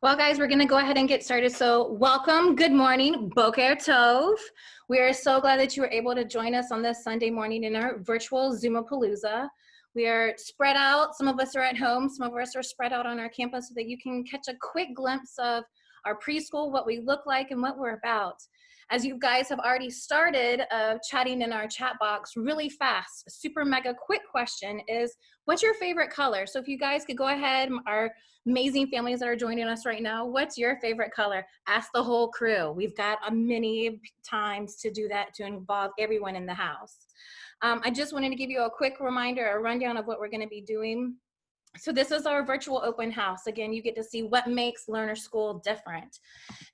Well, guys, we're going to go ahead and get started. So welcome, good morning, Boker Tov. We are so glad that you were able to join us on this Sunday morning in our virtual Zoomapalooza. We are spread out. Some of us are at home. Some of us are spread out on our campus so that you can catch a quick glimpse of our preschool, what we look like, and what we're about. As you guys have already started chatting in our chat box really fast, a super mega quick question is, what's your favorite color? So if you guys could go ahead, our amazing families that are joining us right now, what's your favorite color? Ask the whole crew. We've got many times to do that to involve everyone in the house. I just wanted to give you a quick reminder, a rundown of what we're going to be doing. So this is our virtual open house. Again, you get to see what makes Lerner School different.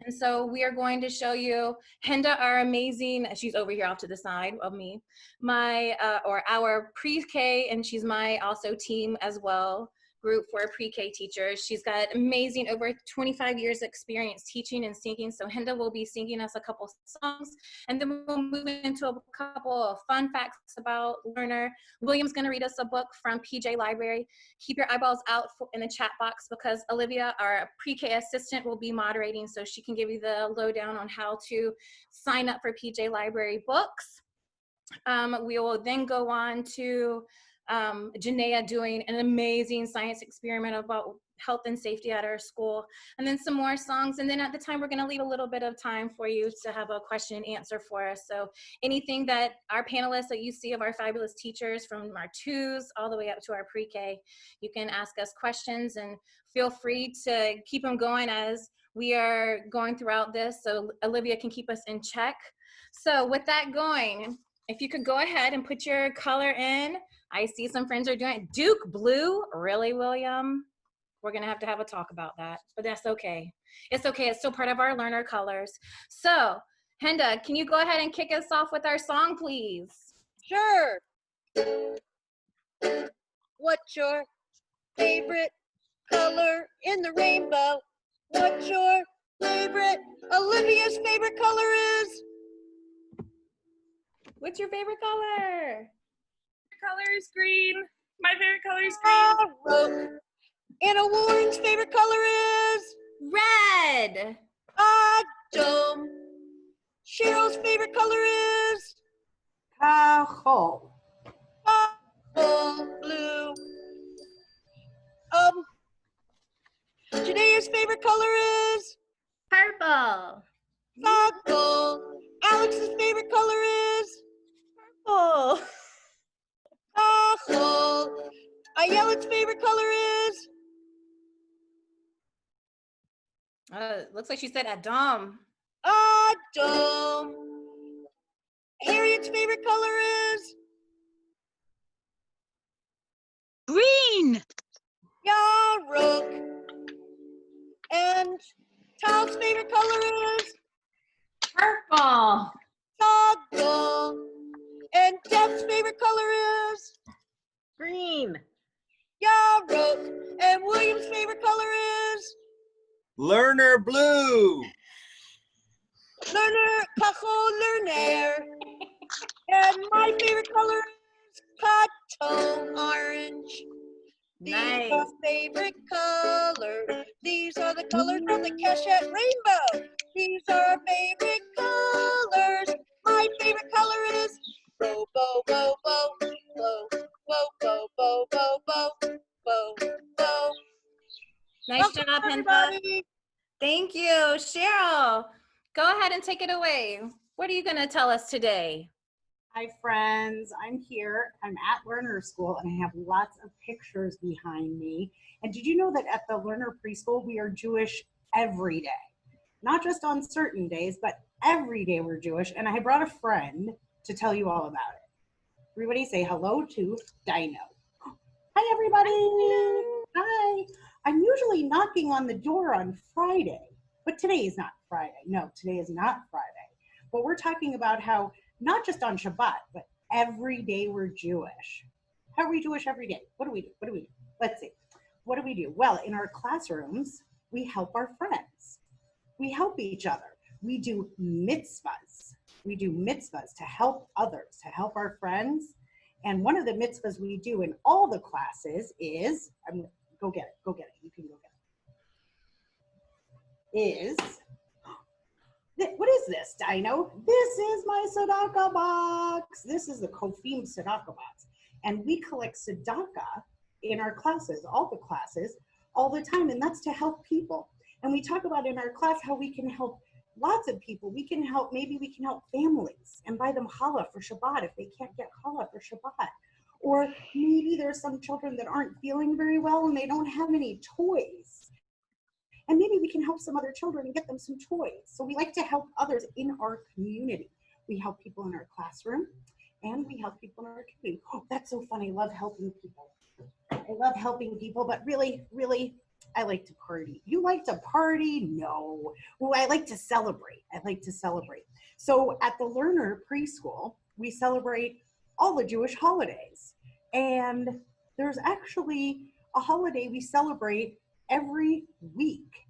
And so we are going to show you Hinda, our amazing, she's over here off to the side of me, our pre-K, and she's my also team as well, group for pre-K teachers. She's got amazing over 25 years experience teaching and singing. So Hinda will be singing us a couple songs, and then we'll move into a couple of fun facts about Lerner. William's going to read us a book from PJ Library. Keep your eyeballs out in the chat box because Olivia, our pre-K assistant, will be moderating so she can give you the lowdown on how to sign up for PJ Library books. We will then go on to Janaea doing an amazing science experiment about health and safety at our school, and then some more songs. And then at the time, we're going to leave a little bit of time for you to have a question and answer for us. So anything that our panelists that you see of our fabulous teachers from our twos all the way up to our pre-K, you can ask us questions and feel free to keep them going as we are going throughout this so Olivia can keep us in check. So with that going, if you could go ahead and put your color in. I see some friends are doing it. Duke blue, really, William? We're gonna have to have a talk about that, but that's okay. It's okay, it's still part of our Lerner colors. So, Hinda, can you go ahead and kick us off with our song, please? Sure. What's your favorite color in the rainbow? What's your favorite? Olivia's favorite color is? What's your favorite color? Color is green. My favorite color is green. Rook. Anna Warren's favorite color is? Red. Dome. Cheryl's favorite color is? Cajol. Blue. Janaea's favorite color is? Purple. Gold. Alex's favorite color is? Purple. Ayala's favorite color is? Looks like she said Adam. Adam. Harriet's favorite color is? Green. Yarok. And Tal's favorite color is? Purple. Toggle. And Deb's favorite color is? Green. Yarok. And William's favorite color is? Lerner blue. Lerner, Cajol Lerner. And my favorite color is cotton orange. These Nice. are favorite colors. These are the colors of the Keshet rainbow. These are our favorite colors. My favorite color is bo bo bo bo bo bo bo bo bo bo bo bo. Nice job, Hinda. Everybody. Thank you. Cheryl, go ahead and take it away. What are you going to tell us today? Hi, friends. I'm here. I'm at Lerner School, and I have lots of pictures behind me. And did you know that at the Lerner Preschool, we are Jewish every day? Not just on certain days, but every day we're Jewish. And I brought a friend to tell you all about it. Everybody say hello to Dino. Hi, everybody. Hi. I'm usually knocking on the door on Friday, but today is not Friday. No, today is not Friday. But we're talking about how not just on Shabbat, but every day we're Jewish. How are we Jewish every day? What do we do? What do we do? Let's see. What do we do? Well, in our classrooms, we help our friends. We help each other. We do mitzvahs. We do mitzvahs to help others, to help our friends. And one of the mitzvahs we do in all the classes is, go get it. You can go get it. is, what is this, Dino? This is my tzedakah box. This is the Kofim tzedakah box. And we collect tzedakah in our classes, all the classes, all the time. And that's to help people. And we talk about in our class how we can help lots of people. We can help, maybe we can help families and buy them challah for Shabbat if they can't get challah for Shabbat. Or maybe there's some children that aren't feeling very well and they don't have any toys. And maybe we can help some other children and get them some toys. So we like to help others in our community. We help people in our classroom and we help people in our community. Oh, that's so fun. I love helping people. I love helping people, but really, really, I like to party. You like to party? No. Well, I like to celebrate. I like to celebrate. So at the Lerner Preschool, we celebrate all the Jewish holidays. And there's actually a holiday we celebrate every week.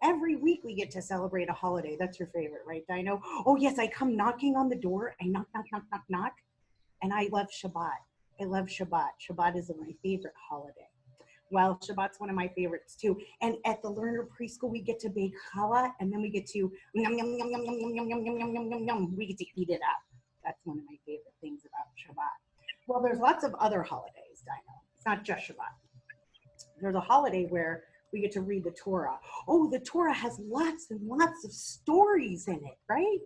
Every week we get to celebrate a holiday. That's your favorite, right, Dino? Oh, yes, I come knocking on the door. I knock, knock, knock, knock, knock. And I love Shabbat. I love Shabbat. Shabbat is my favorite holiday. Well, Shabbat's one of my favorites too. And at the Lerner Preschool, we get to bake challah, and then we get to yum, yum, yum, yum, yum, yum, yum, yum, yum, yum, yum, yum. We get to eat it up. That's one of my favorite things about Shabbat. Well, there's lots of other holidays, Dino. It's not just Shabbat. There's a holiday where we get to read the Torah. Oh, the Torah has lots and lots of stories in it, right?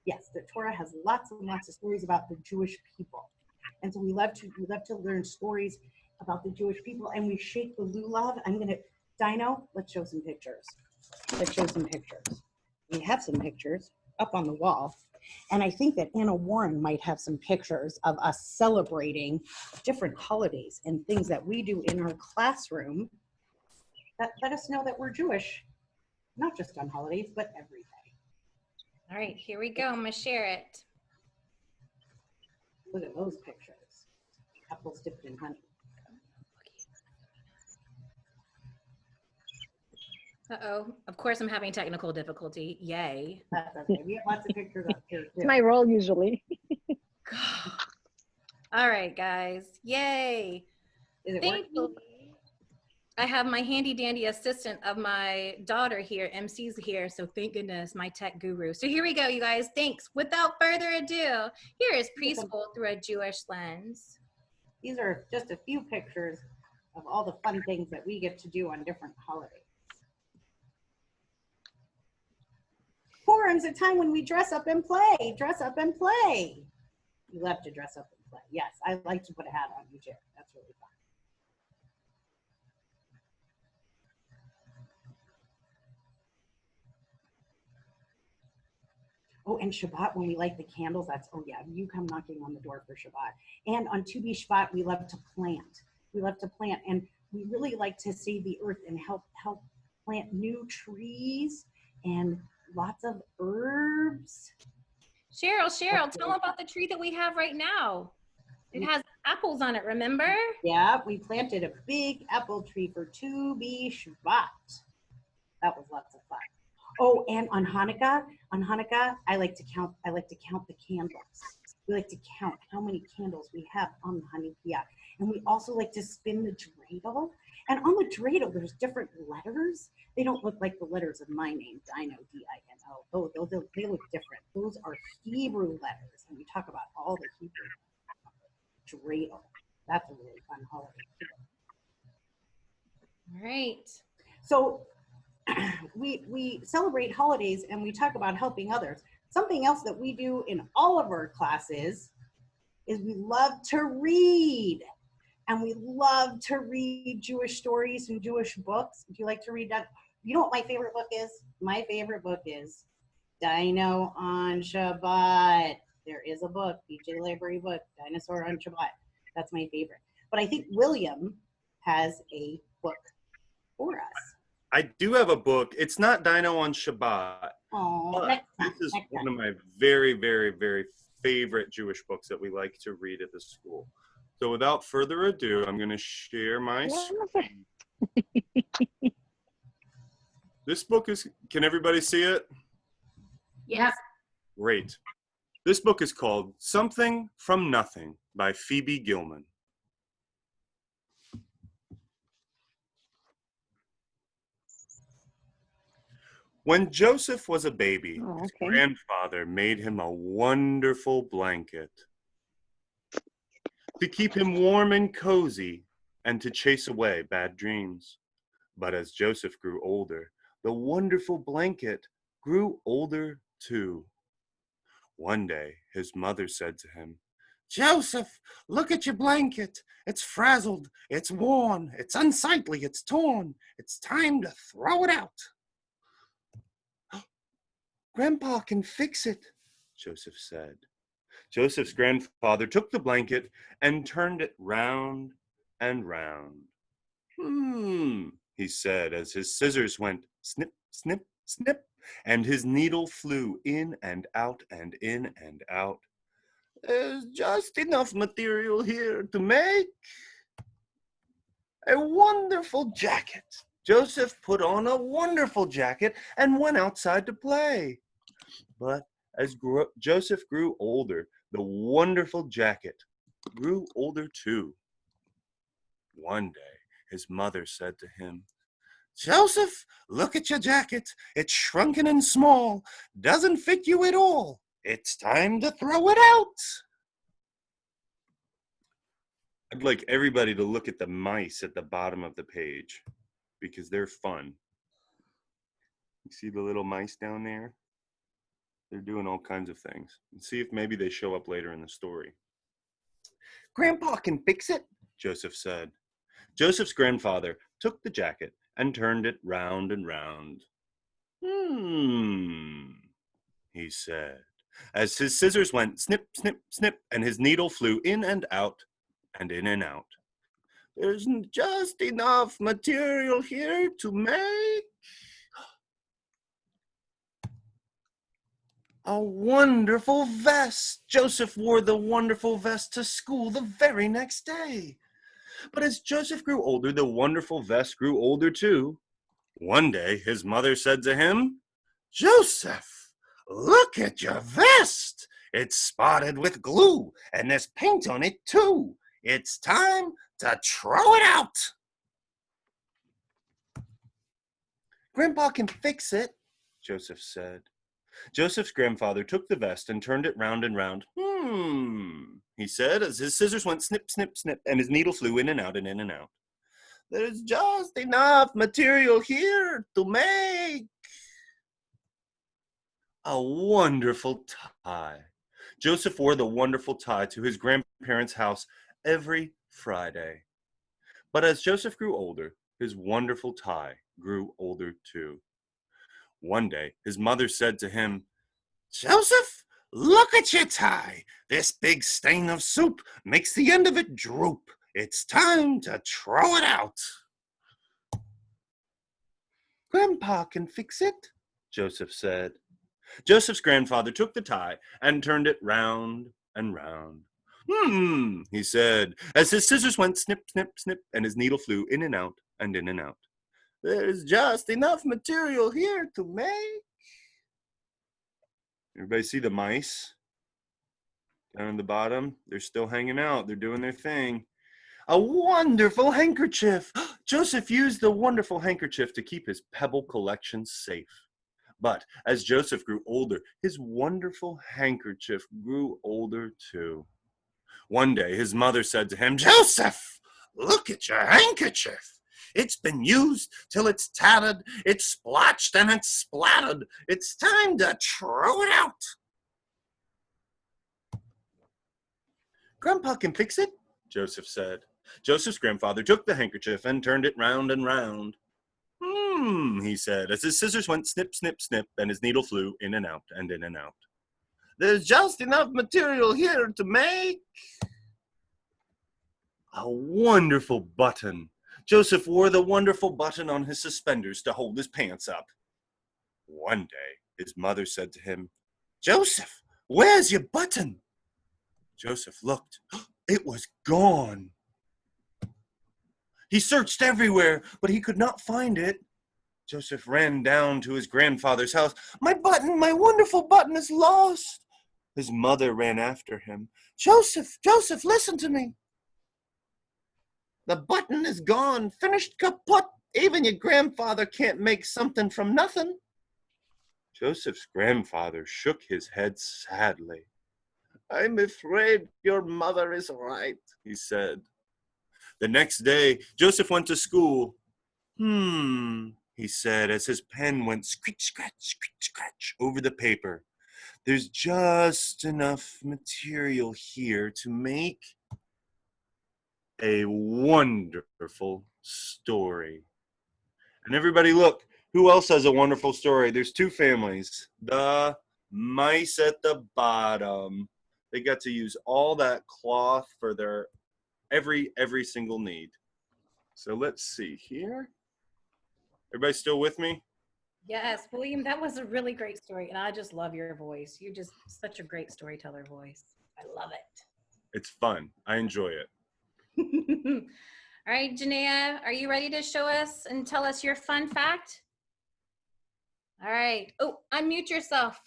Yes, the Torah has lots and lots of stories about the Jewish people. And so we love to learn stories about the Jewish people, and we shake the lulav. Dino, let's show some pictures. Let's show some pictures. We have some pictures up on the wall. And I think that Anna Warren might have some pictures of us celebrating different holidays and things that we do in our classroom that let us know that we're Jewish, not just on holidays, but every day. All right, here we go. I'm gonna share it. Look at those pictures. Apples dipped in honey. Uh-oh, of course I'm having technical difficulty. Yay. That's okay. We have lots of pictures up here too. It's my role usually. All right, guys. Yay. Is it Thankfully, working? I have my handy dandy assistant of my daughter here. MC's here, so thank goodness, my tech guru. So here we go, you guys. Thanks. Without further ado, here is Preschool through a Jewish lens. These are just a few pictures of all the fun things that we get to do on different holidays. Forum's a time when we dress up and play. Dress up and play. You love to dress up and play. Yes, I like to put a hat on you, Jerry. That's really fun. Oh, and Shabbat, when we light the candles, oh yeah, you come knocking on the door for Shabbat. And on Tu B'Shvat, we love to plant. We love to plant, and we really like to save the earth and help plant new trees and lots of herbs. Cheryl, tell them about the tree that we have right now. It has apples on it, remember? Yeah, we planted a big apple tree for Tu B'Shvat. That was lots of fun. Oh, and on Hanukkah, I like to count the candles. We like to count how many candles we have on the Hanukkah. And we also like to spin the dreidel. And on the dreidel, there's different letters. They don't look like the letters of my name, Dino, D-I-N-O. Oh, they look different. Those are Hebrew letters. And we talk about all the Hebrew dreidel. That's a really fun holiday too. All right. So we celebrate holidays and we talk about helping others. Something else that we do in all of our classes is we love to read. And we love to read Jewish stories and Jewish books. Do you like to read that? You know what my favorite book is? My favorite book is Dino on Shabbat. There is a book, BJ Library book, Dinosaur on Shabbat. That's my favorite. But I think William has a book for us. I do have a book. It's not Dino on Shabbat. Oh, This is one of my very, very, very favorite Jewish books that we like to read at the school. So without further ado, I'm going to share my screen. This book is, can everybody see it? Yes. Great. This book is called Something from Nothing by Phoebe Gilman. When Joseph was a baby, Oh, his okay. grandfather made him a wonderful blanket to keep him warm and cozy and to chase away bad dreams. But as Joseph grew older, the wonderful blanket grew older too. One day, his mother said to him, "Joseph, look at your blanket. It's frazzled, it's worn, it's unsightly, it's torn. It's time to throw it out." "Grandpa can fix it," Joseph said. Joseph's grandfather took the blanket and turned it round and round. He said as his scissors went snip, snip, snip, and his needle flew in and out and in and out. "There's just enough material here to make a wonderful jacket." Joseph put on a wonderful jacket and went outside to play. But as Joseph grew older, the wonderful jacket grew older too. One day, his mother said to him, "Joseph, look at your jacket. It's shrunken and small, doesn't fit you at all. It's time to throw it out." I'd like everybody to look at the mice at the bottom of the page because they're fun. You see the little mice down there? They're doing all kinds of things. And see if maybe they show up later in the story. "Grandpa can fix it," Joseph said. Joseph's grandfather took the jacket and turned it round and round. He said, as his scissors went snip, snip, snip, and his needle flew in and out and in and out. "There's just enough material here to make a wonderful vest." Joseph wore the wonderful vest to school the very next day. But as Joseph grew older, the wonderful vest grew older too. One day, his mother said to him, "Joseph, look at your vest. It's spotted with glue, and there's paint on it too. It's time to throw it out." "Grandpa can fix it," Joseph said. Joseph's grandfather took the vest and turned it round and round. He said, as his scissors went snip, snip, snip, and his needle flew in and out and in and out. "There's just enough material here to make a wonderful tie." Joseph wore the wonderful tie to his grandparents' house every Friday. But as Joseph grew older, his wonderful tie grew older too. One day, his mother said to him, "Joseph, look at your tie. This big stain of soup makes the end of it droop. It's time to throw it out." "Grandpa can fix it," Joseph said. Joseph's grandfather took the tie and turned it round and round. He said, as his scissors went snip, snip, snip, and his needle flew in and out and in and out. "There's just enough material here to make..." Everybody see the mice down at the bottom? They're still hanging out. They're doing their thing. "A wonderful handkerchief." Joseph used the wonderful handkerchief to keep his pebble collection safe. But as Joseph grew older, his wonderful handkerchief grew older too. One day, his mother said to him, "Joseph, look at your handkerchief. It's been used till it's tattered, it's splotched, and it's splattered. It's time to throw it out." "Grandpa can fix it," Joseph said. Joseph's grandfather took the handkerchief and turned it round and round. He said, as his scissors went snip, snip, snip, and his needle flew in and out and in and out. "There's just enough material here to make a wonderful button." Joseph wore the wonderful button on his suspenders to hold his pants up. One day, his mother said to him, "Joseph, where's your button?" Joseph looked. It was gone. He searched everywhere, but he could not find it. Joseph ran down to his grandfather's house. "My button, my wonderful button is lost." His mother ran after him. "Joseph, Joseph, listen to me. The button is gone, finished kaput. Even your grandfather can't make something from nothing." Joseph's grandfather shook his head sadly. I'm afraid your mother is right, he said. The next day, Joseph went to school. He said as his pen went scratch, scratch over the paper. There's just enough material here to make a wonderful story. And everybody look, who else has a wonderful story? There's two families. The mice at the bottom. They got to use all that cloth for their every single need. So let's see here. Everybody still with me? Yes, William, that was a really great story. And I just love your voice. You're just such a great storyteller voice. I love it. It's fun. I enjoy it. All right, Janaea, are you ready to show us and tell us your fun fact? All right. Oh, unmute yourself.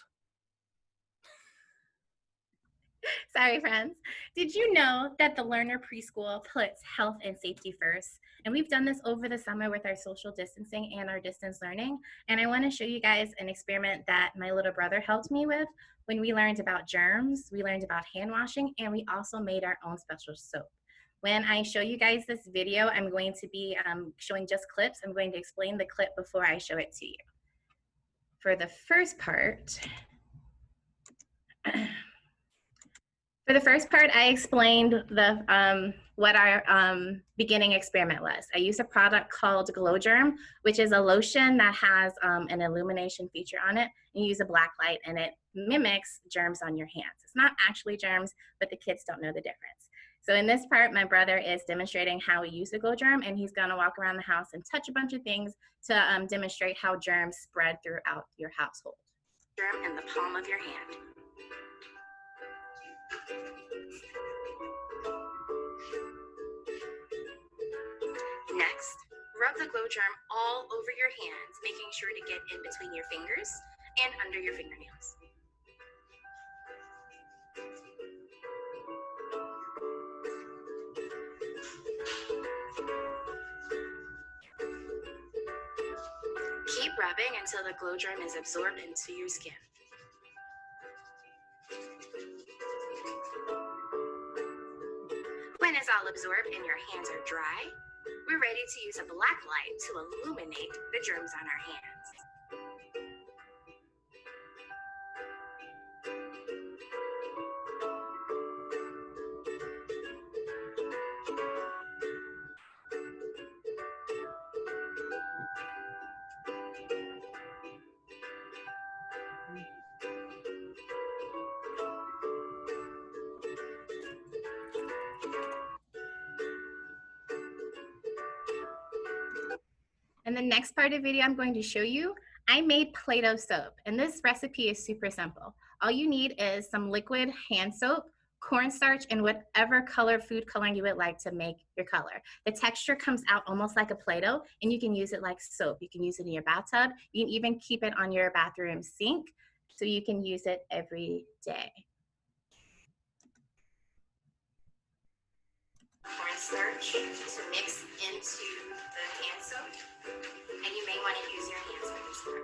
Sorry, friends. Did you know that the Lerner Preschool puts health and safety first? And we've done this over the summer with our social distancing and our distance learning. And I want to show you guys an experiment that my little brother helped me with when we learned about germs, we learned about hand washing, and we also made our own special soap. When I show you guys this video, I'm going to be showing just clips. I'm going to explain the clip before I show it to you. For the first part, I explained what our beginning experiment was. I used a product called Glow Germ, which is a lotion that has an illumination feature on it. You use a black light and it mimics germs on your hands. It's not actually germs, but the kids don't know the difference. So in this part, my brother is demonstrating how we use the Glow Germ, and he's gonna walk around the house and touch a bunch of things to demonstrate how germs spread throughout your household. Germ in the palm of your hand. Next, rub the Glow Germ all over your hands, making sure to get in between your fingers and under your fingernails. Keep rubbing until the Glow Germ is absorbed into your skin. When it's all absorbed and your hands are dry, we're ready to use a black light to illuminate the germs on our hands. In the next part of the video I'm going to show you, I made Play-Doh soap, and this recipe is super simple. All you need is some liquid hand soap, cornstarch, and whatever color food coloring you would like to make your color. The texture comes out almost like a Play-Doh, and you can use it like soap. You can use it in your bathtub. You can even keep it on your bathroom sink, so you can use it every day. Cornstarch to mix into the hand soap. And you may want to use your hands for this part.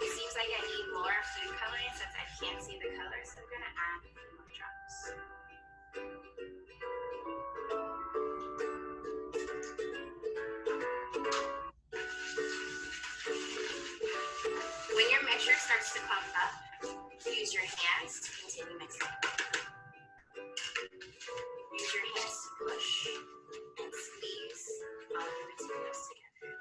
It seems like I need more food coloring since I can't see the colors, so I'm going to add a few more drops. When your mixture starts to pump up, use your hands to continue mixing. Use your hands to push and squeeze all of the materials together.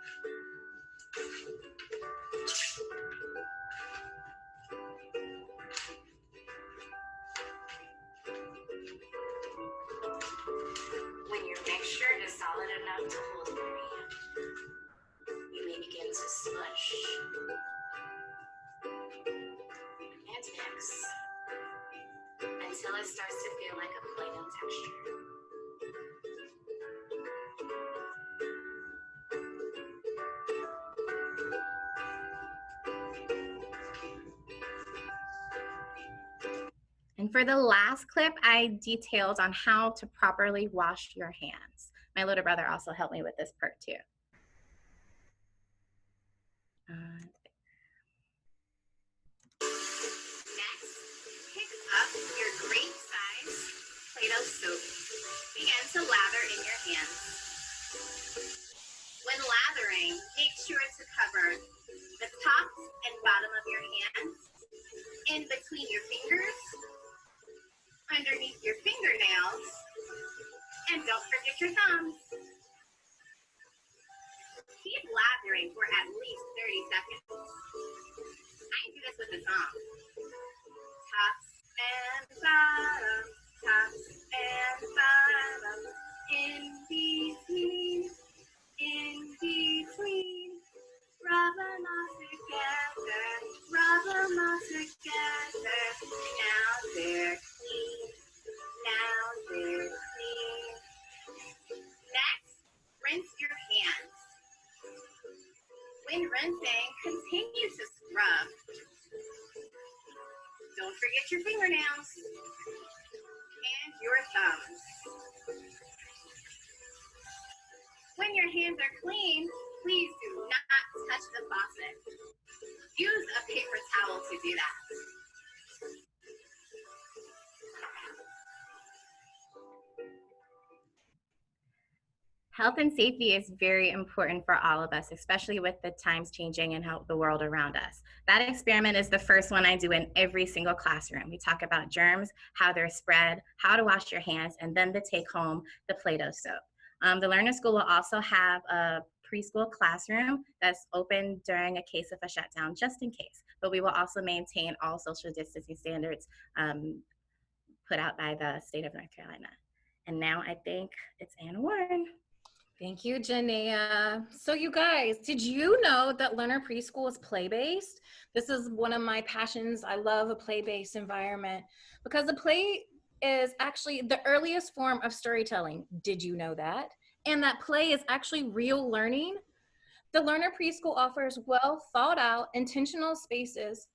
When your mixture is solid enough to hold in your hand, you may begin to smush and mix until it starts to feel like a Play-Doh texture. And for the last clip, I detailed on how to properly wash your hands. My little brother also helped me with this part too. soap. Begin to lather in your hands. When lathering, make sure to cover the top and bottom of your hands, in between your fingers, underneath your fingernails, and don't forget your thumbs. Keep lathering for at least 30 seconds. I can do this with a song. Tops and bottom, tops and bottom, in between, rub them all together, rub them all together. Now they're clean, now they're clean. Next, rinse your hands. When rinsing, continue to scrub. Don't forget your fingernails and your thumbs. When your hands are clean, please do not touch the faucet. Use a paper towel to do that. Health and safety is very important for all of us, especially with the times changing and how the world around us. That experiment is the first one I do in every single classroom. We talk about germs, how they're spread, how to wash your hands, and then to take home the Play-Doh soap. The Lerner School will also have a preschool classroom that's open during a case of a shutdown, just in case. But we will also maintain all social distancing standards put out by the state of North Carolina. And now I think it's Anna Warren. Thank you, Janaea. So you guys, did you know that Lerner Preschool is play-based? This is one of my passions. I love a play-based environment because the play is actually the earliest form of storytelling. Did you know that? And that play is actually real learning. The Lerner Preschool offers well thought out, intentional spaces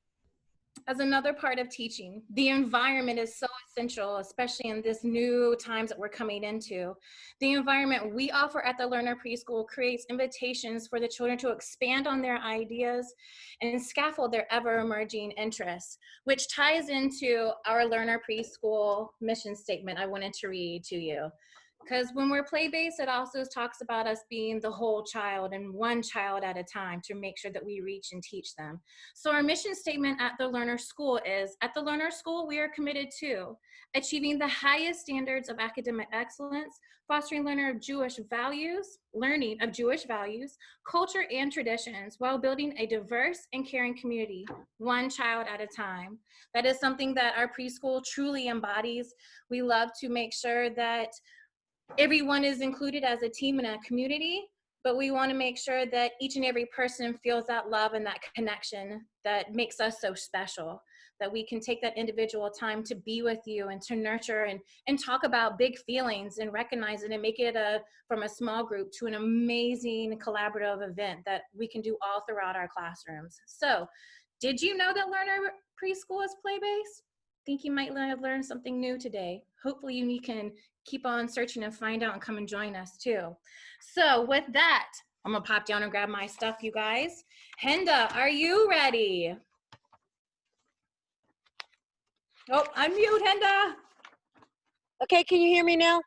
as another part of teaching. The environment is so essential, especially in this new times that we're coming into. The environment we offer at the Lerner Preschool creates invitations for the children to expand on their ideas and scaffold their ever-emerging interests, which ties into our Lerner Preschool mission statement I wanted to read to you. Because when we're play-based, it also talks about us being the whole child and one child at a time to make sure that we reach and teach them. So our mission statement at the Lerner School is, at the Lerner School, we are committed to achieving the highest standards of academic excellence, fostering learning of Jewish values, culture, and traditions, while building a diverse and caring community, one child at a time. That is something that our preschool truly embodies. We love to make sure that everyone is included as a team in a community, but we want to make sure that each and every person feels that love and that connection that makes us so special, that we can take that individual time to be with you and to nurture and talk about big feelings and recognize it and make it from a small group to an amazing collaborative event that we can do all throughout our classrooms. So, did you know that Lerner Preschool is play-based? Think you might have learned something new today. Hopefully you can keep on searching and find out and come and join us too. So with that, I'm gonna pop down and grab my stuff, you guys. Henda, are you ready? Oh, unmute, Henda. Okay, can you hear me now?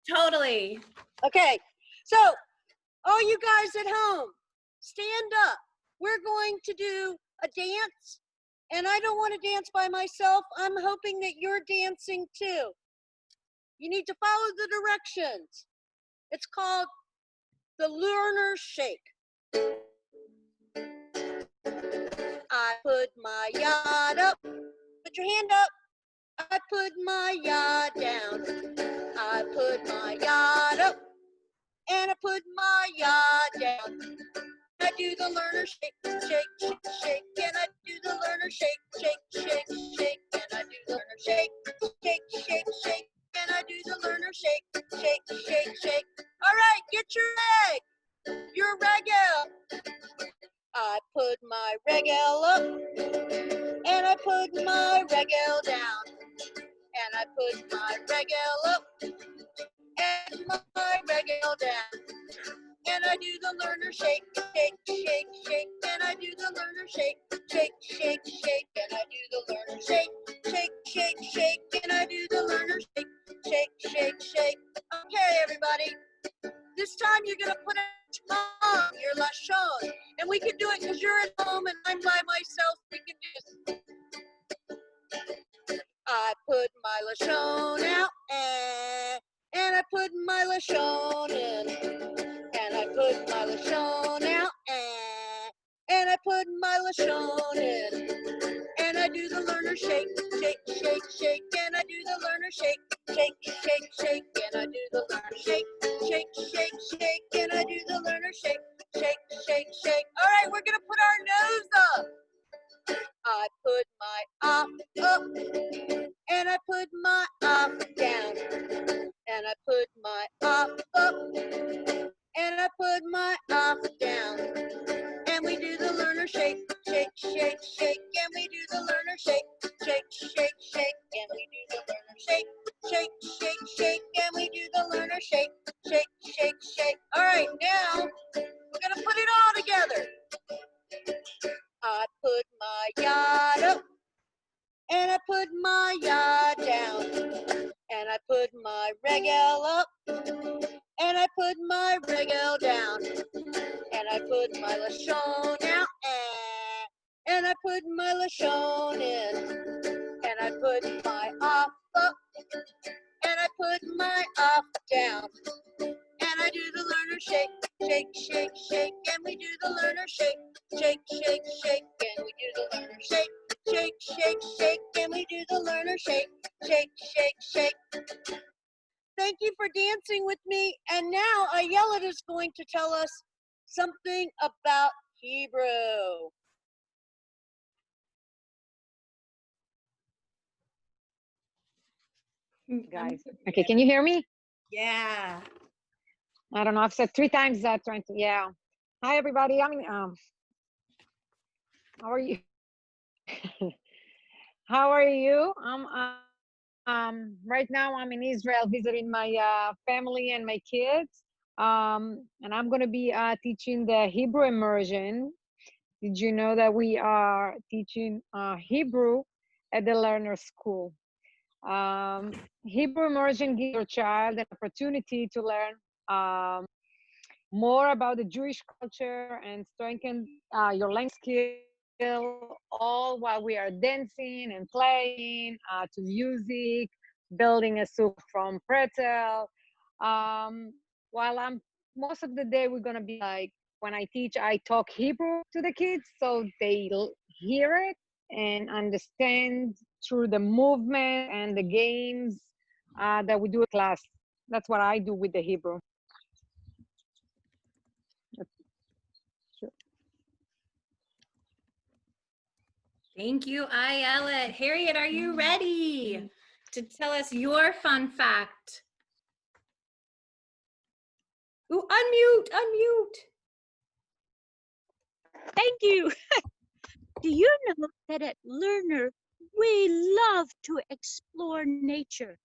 Totally. Okay, so all you guys at home, stand up. We're going to do a dance, and I don't want to dance by myself. I'm hoping that you're dancing too. You need to follow the directions. It's called the Lerner Shake. I put my yard up. Put your hand up. I put my yard down. I put my yard up. And I put my yard down. I do the Lerner shake, shake, shake, shake. And I do the Lerner shake, shake, shake, shake. And I do the Lerner shake, shake, shake, shake. And I do the Lerner shake, shake, shake, shake. All right, get your leg, your regel. I put my regel up, and I put my regel down. And I put my regel up, and my regel down. And I do the Lerner shake, shake, shake, shake. And I do the Lerner shake, shake, shake, shake. And I do the Lerner shake, shake, shake, shake. And I do the Lerner shake, shake, shake, put my Lashon in, and I put my Lashon out, and I put my Lashon in, and I do the learner shake, shake, shake, shake, and I do the learner shake, shake, shake, shake, and I do the learner shake, shake, shake, shake, and I do the learner shake, shake, shake, shake. All right, we're gonna put our nose up. I put my op up, and I put my op down, and I put my op up, and I put my op down, and we do the learner shake, shake, shake, shake, and we do the learner shake, shake, shake, shake, and we do the learner shake, shake, shake, shake, and we do the learner shake, shake, shake, shake. All right, now we're gonna put it all together. I put my yod up, and I put my yod down, and I put my regel up, and I put my regel down, and I put my Lashon out, and I put my Lashon in, and I put my op up, and I put my op down, and I do the learner shake, shake, shake, shake, and we do the learner shake, shake, shake, shake, and we do the learner shake, shake, shake, shake, and we do the learner shake, shake, shake, shake. Thank you for dancing with me, and now Ayelet is going to tell us something about Hebrew. Guys. Okay, can you hear me? Yeah. I don't know. I've said 3 times that trying to. Yeah. Hi everybody. How are you? How are you? Right now I'm in Israel visiting my family and my kids. And I'm going to be teaching the Hebrew immersion. Did you know that we are teaching Hebrew at the Lerner School? Hebrew immersion gives your child an opportunity to learn more about the Jewish culture and strengthen your language skill, all while we are dancing and playing to music, building a soup from pretzel. While most of the day we're gonna be like, when I teach, I talk Hebrew to the kids so they hear it and understand through the movement and the games that we do in class. That's what I do with the Hebrew. Thank you, Ayelet. Harriet, are you ready to tell us your fun fact? Ooh, unmute. Thank you. Do you know that at Lerner, we love to explore nature?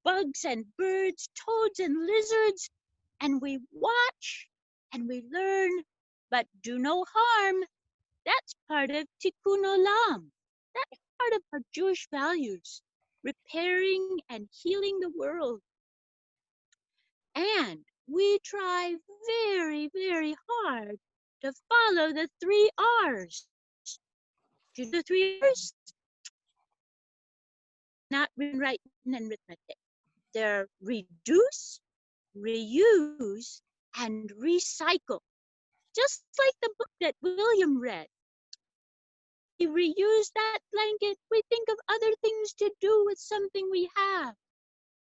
Bugs and birds, toads and lizards, and we watch and we learn, but do no harm. That's part of Tikkun Olam. That's part of our Jewish values, repairing and healing the world. And we try very, very hard to follow the 3 R's. Do you know the 3 R's? Not written, writing, and arithmetic. They're reduce, reuse, and recycle. Just like the book that William read. We reuse that blanket, we think of other things to do with something we have.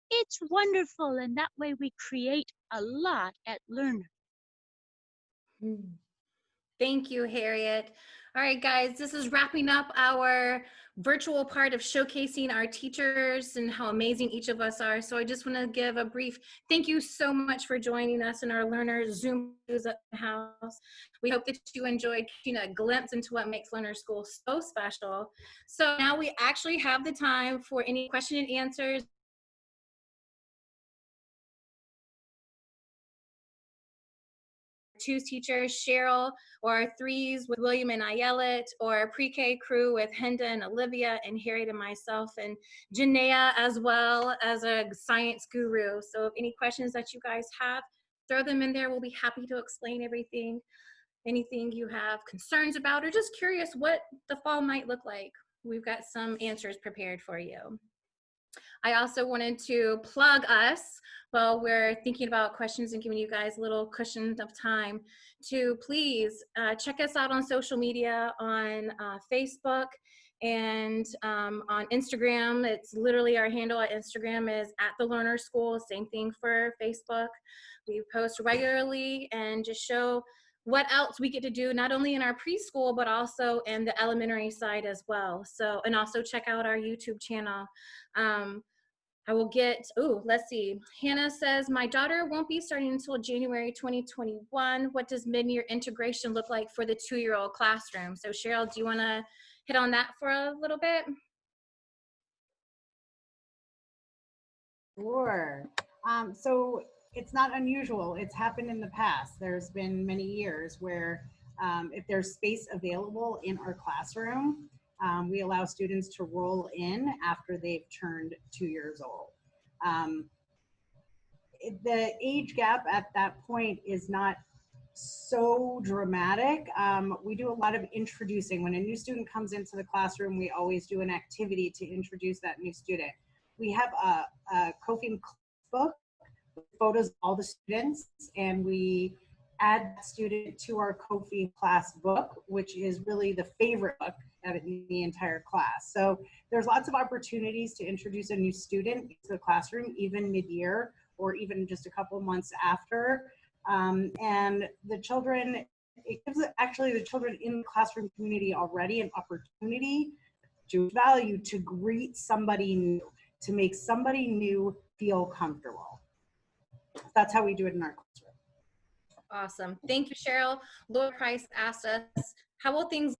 It's wonderful, and that way we create a lot at Lerner. Thank you, Harriet. All right, guys, this is wrapping up our virtual part of showcasing our teachers and how amazing each of us are. So I just want to give a brief thank you so much for joining us in our Lerner Zoomapalooza house. We hope that you enjoyed getting a glimpse into what makes Lerner School so special. So now we actually have the time for any question and answers. Twos teachers, Cheryl, or threes with William and Ayelet, or pre-K crew with Henda and Olivia and Harriet and myself, and Janaea as well as a science guru. So if any questions that you guys have, throw them in there. We'll be happy to explain everything, anything you have concerns about, or just curious what the fall might look like. We've got some answers prepared for you. I also wanted to plug us. Well, we're thinking about questions and giving you guys a little cushion of time to please check us out on social media, on Facebook and on Instagram. It's literally our handle at Instagram is at the Lerner School. Same thing for Facebook. We post regularly and just show what else we get to do, not only in our preschool, but also in the elementary side as well. So, and also check out our YouTube channel. I will get, oh, let's see. Hannah says, my daughter won't be starting until January 2021. What does mid-year integration look like for the 2-year-old classroom? So Cheryl, do you wanna hit on that for a little bit? Sure. So it's not unusual. It's happened in the past. There's been many years where if there's space available in our classroom, we allow students to roll in after they've turned 2 years old. The age gap at that point is not so dramatic. We do a lot of introducing. When a new student comes into the classroom, we always do an activity to introduce that new student. We have a Kofi book with photos of all the students, and we add that student to our Kofi class book, which is really the favorite book in the entire class. So there's lots of opportunities to introduce a new student into the classroom, even mid-year or even just a couple months after. And the children, it gives actually the children in the classroom community already an opportunity to value, to greet somebody new, to make somebody new feel comfortable. That's how we do it in our classroom. Awesome. Thank you, Cheryl. Laura Price asked us, how will things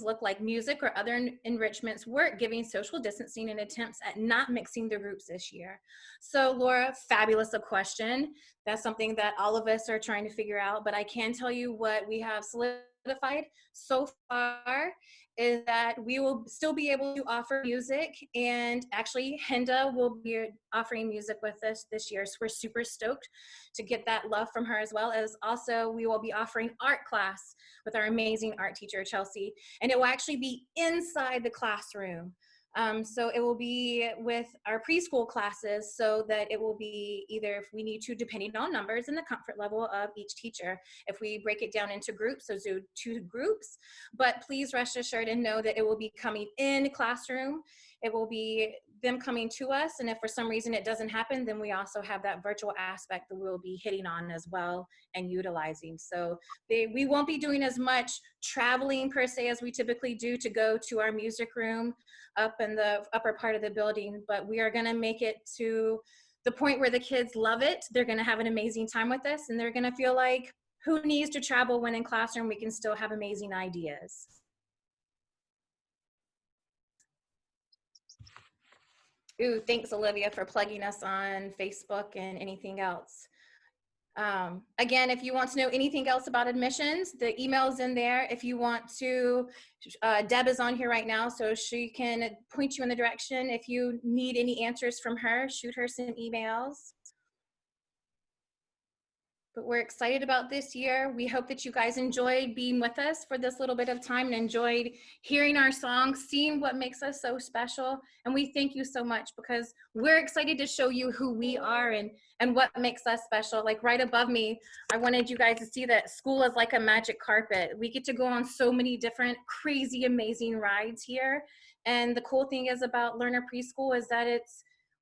look like music or other enrichments work giving social distancing and attempts at not mixing the groups this year? So Laura, fabulous a question. That's something that all of us are trying to figure out, but I can tell you what we have solidified so far is that we will still be able to offer music, and actually Hinda will be offering music with us this year. So we're super stoked to get that love from her, as well as also we will be offering art class with our amazing art teacher, Chelsea, and it will actually be inside the classroom. So it will be with our preschool classes, so that it will be either, if we need to, depending on numbers and the comfort level of each teacher, if we break it down into groups, so do 2 groups. But please rest assured and know that it will be coming in classroom. It will be them coming to us, and if for some reason it doesn't happen, then we also have that virtual aspect that we'll be hitting on as well and utilizing. So we won't be doing as much traveling per se as we typically do to go to our music room up in the upper part of the building, but we are going to make it to the point where the kids love it. They're going to have an amazing time with us, and they're going to feel like, who needs to travel when in classroom we can still have amazing ideas. Ooh, thanks, Olivia, for plugging us on Facebook and anything else. Again, if you want to know anything else about admissions, the email's in there. If you want to, Deb is on here right now, so she can point you in the direction. If you need any answers from her, shoot her some emails. But we're excited about this year. We hope that you guys enjoyed being with us for this little bit of time and enjoyed hearing our songs, seeing what makes us so special. And we thank you so much, because we're excited to show you who we are and what makes us special. Like right above me, I wanted you guys to see that school is like a magic carpet. We get to go on so many different crazy, amazing rides here. And the cool thing is about Lerner Preschool is that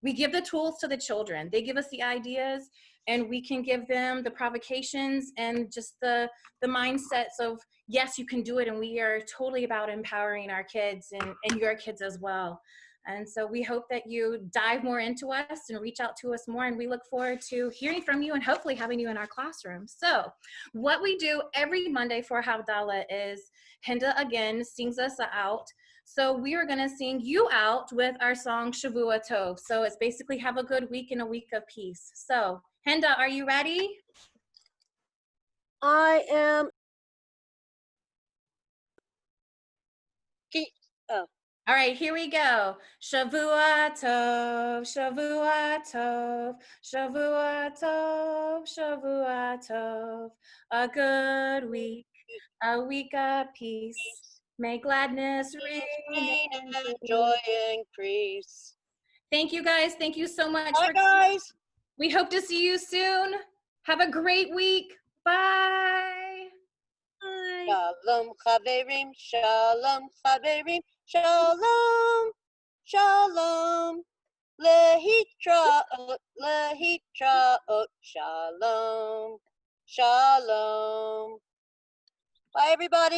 we give the tools to the children. They give us the ideas, and we can give them the provocations and just the mindsets of, yes, you can do it. And we are totally about empowering our kids and your kids as well. And so we hope that you dive more into us and reach out to us more. And we look forward to hearing from you and hopefully having you in our classroom. So what we do every Monday for Havdalah is Hinda again sings us out. So we are going to sing you out with our song Shavua Tov. So it's basically have a good week and a week of peace. So Hinda, are you ready? I am. All right, here we go. Shavua Tov, Shavua Tov, Shavua Tov, Shavua Tov. A good week, a week of peace. May gladness reign And joy increase. Thank you guys. Thank you so much. Bye, guys. We hope to see you soon. Have a great week. Bye. Bye. Shalom chaverim, shalom chaverim, shalom, shalom. Lehitraot, lehitraot, shalom, shalom. Bye everybody.